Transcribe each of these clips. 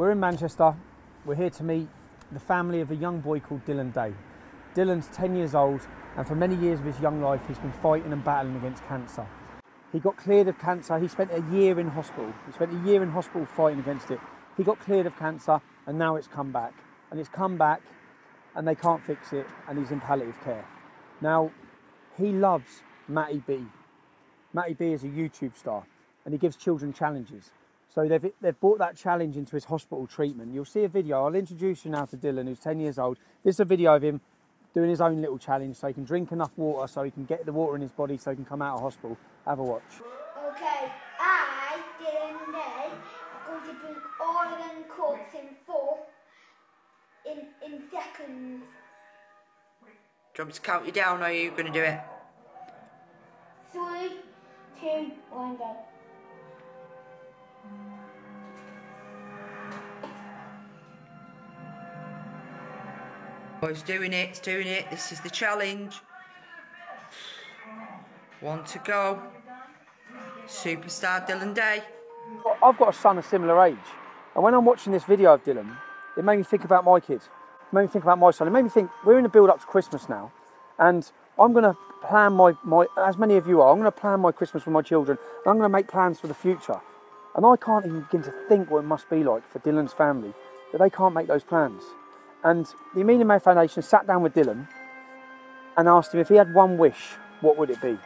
We're in Manchester. We're here to meet the family of a young boy called Dylan Day. Dylan's 10 years old, and for many years of his young life he's been fighting and battling against cancer. He got cleared of cancer. He spent a year in hospital. He spent a year in hospital fighting against it. He got cleared of cancer, and now it's come back. And it's come back, and they can't fix it, and he's in palliative care. Now, he loves MattyB. MattyB is a YouTube star, and he gives children challenges. So they've brought that challenge into his hospital treatment. You'll see a video. I'll introduce you now to Dylan, who's 10 years old. This is a video of him doing his own little challenge so he can drink enough water, so he can get the water in his body, so he can come out of hospital. Have a watch. Okay, I, Dylan Day, am going to drink all of them cups in seconds. Do you want me to count you down, or are you going to do it? 3, 2, 1, go. Oh, it's doing it, it's doing it. This is the challenge. 1 to go. Superstar Dylan Day. I've got a son a similar age, and when I'm watching this video of Dylan, it made me think about my kid. It made me think about my son. It made me think, we're in the build up to Christmas now, and I'm going to plan my, as many of you are, I'm going to plan my Christmas with my children, and I'm going to make plans for the future. And I can't even begin to think what it must be like for Dylan's family, that they can't make those plans. And the Amelia Mae Foundation sat down with Dylan and asked him if he had one wish, what would it be? And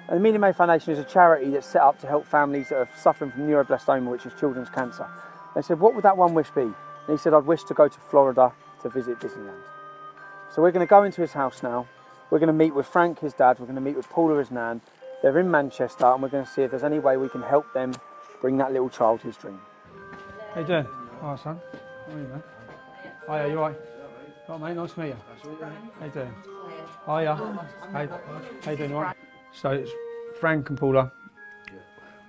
the Amelia Mae Foundation is a charity that's set up to help families that are suffering from neuroblastoma, which is children's cancer. They said, what would that one wish be? And he said, I'd wish to go to Florida to visit Disneyland. So we're going to go into his house now. We're going to meet with Frank, his dad. We're going to meet with Paula, his nan. They're in Manchester, and we're going to see if there's any way we can help them bring that little child his dream. How you doing? Hi, son. How are you, man? Hiya, you alright? Right, mate, nice to meet you. How you doing? Hiya. How you doing, alright? So it's Frank and Paula.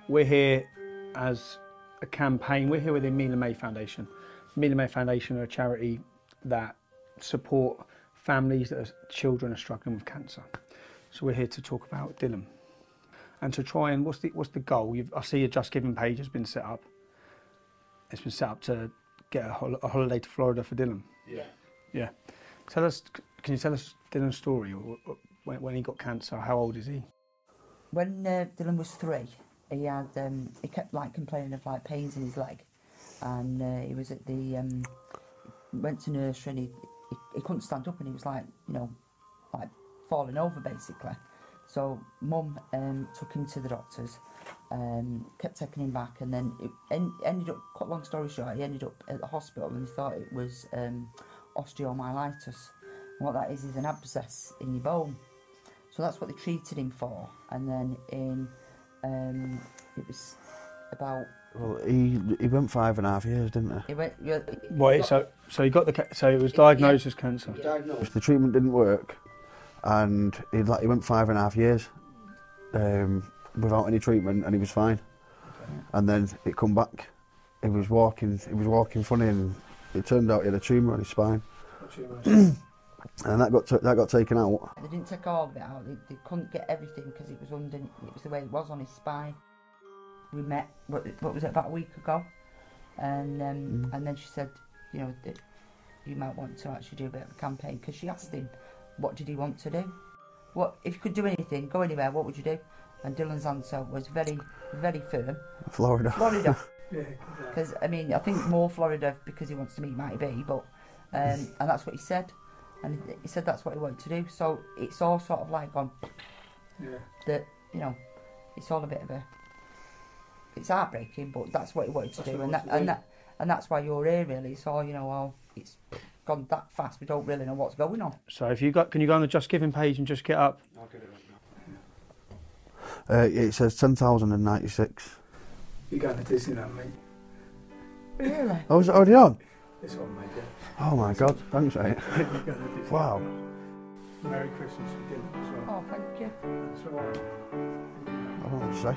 We're here as a campaign. We're here with the Amelia Mae Foundation. Amelia Mae Foundation are a charity that support families that children are struggling with cancer. So we're here to talk about Dylan and to try and what's the goal? I see your Just Giving page has been set up. It's been set up to get a holiday to Florida for Dylan. Yeah. Yeah. Can you tell us Dylan's story, or when he got cancer? How old is he? When Dylan was 3, he had he kept like complaining of like pains in his leg, and he was at the went to nursery, and he couldn't stand up, and he was like, you know, like falling over basically. So Mum took him to the doctors, kept taking him back, and then it ended up, cut long story short, he ended up at the hospital, and he thought it was osteomyelitis. And what that is an abscess in your bone. So that's what they treated him for. And then it was about... Well, he went 5.5 years, didn't he? He went... Yeah, Wait, so he got so it was diagnosed as cancer. The treatment didn't work, and he went 5.5 years without any treatment, and he was fine. Okay. And then it come back. He was walking funny, and it turned out he had a tumour on his spine. And that got taken out. They didn't take all of it out. They couldn't get everything because it was it was the way it was on his spine. We met, what was it, about a week ago, and then she said, you know, that you might want to actually do a bit of a campaign, because she asked him, what did he want to do? What if you could do anything, go anywhere, what would you do? And Dylan's answer was very, very firm. Florida. Florida. Because I mean, I think more Florida because he wants to meet MattyB, but and that's what he said. And he said that's what he wanted to do. So it's all sort of like gone. Yeah. That, you know, it's all a bit of a. It's heartbreaking, but that's what he wanted to do, and that's why you're here, really. So you know, well, it's gone that fast. We don't really know what's going on. So if can you go on the Just Giving page and just get up? I'll get it right now. It says 10,096. You're going to Disneyland, mate. Really? Oh, is it already on? This one, mate. Yeah. Oh my God! Thanks, mate. Wow. Merry Christmas for Dylan as well. Oh, thank you. That's all right. I don't know what to say.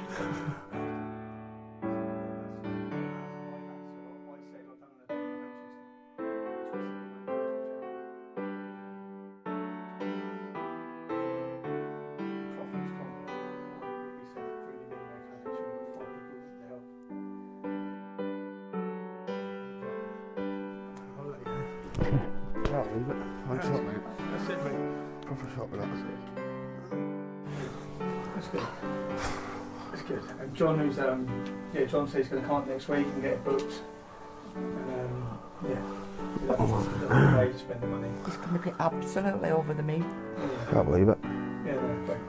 Can't believe it. Thanks a lot, mate. That's it, mate. Proper shot with that. That's good. That's good. And John, who's John says he's going to come up next week and get it booked. And way to spend the money. It's going to be absolutely over the moon. Yeah. Can't believe it. Yeah, no, great.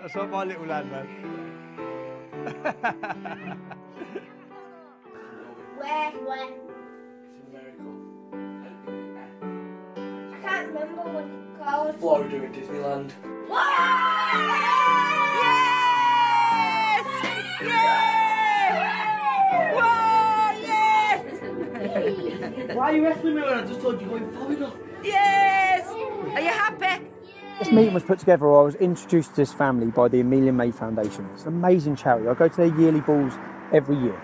That's not my little lad, man. Where? It's a miracle. I can't remember what it's called. Florida in Disneyland. Why are you wrestling me when I just told you going Florida? Yes! Are you happy? This meeting was put together, or I was introduced to this family by the Amelia Mae Foundation. It's an amazing charity. I go to their yearly balls every year,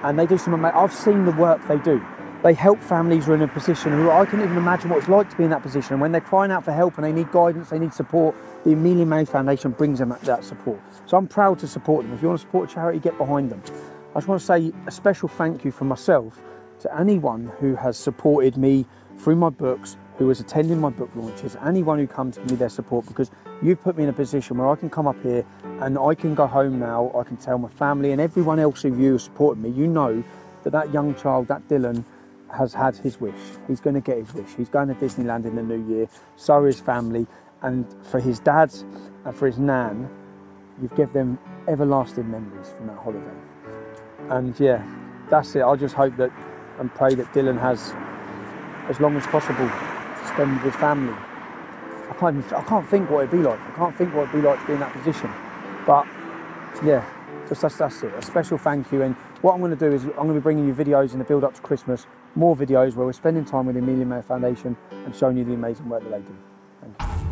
and they do some amazing. I've seen the work they do. They help families who are in a position who I couldn't even imagine what it's like to be in that position. And when they're crying out for help and they need guidance, they need support, the Amelia Mae Foundation brings them that support. So I'm proud to support them. If you want to support a charity, get behind them. I just want to say a special thank you from myself to anyone who has supported me through my books, who is attending my book launches, anyone who comes to give me their support, because you've put me in a position where I can come up here and I can go home now. I can tell my family and everyone else who you supported me, you know that that young child, that Dylan, has had his wish. He's going to get his wish. He's going to Disneyland in the new year. So are his family. And for his dad and for his nan, you've given them everlasting memories from that holiday. And yeah, that's it. I just hope that and pray that Dylan has as long as possible to spend with his family. I can't think what it'd be like. I can't think what it'd be like to be in that position. But yeah, just that's it. A special thank you. And what I'm going to do is I'm going to be bringing you videos in the build up to Christmas, more videos where we're spending time with the Amelia Mae Foundation and showing you the amazing work that they do. Thank you.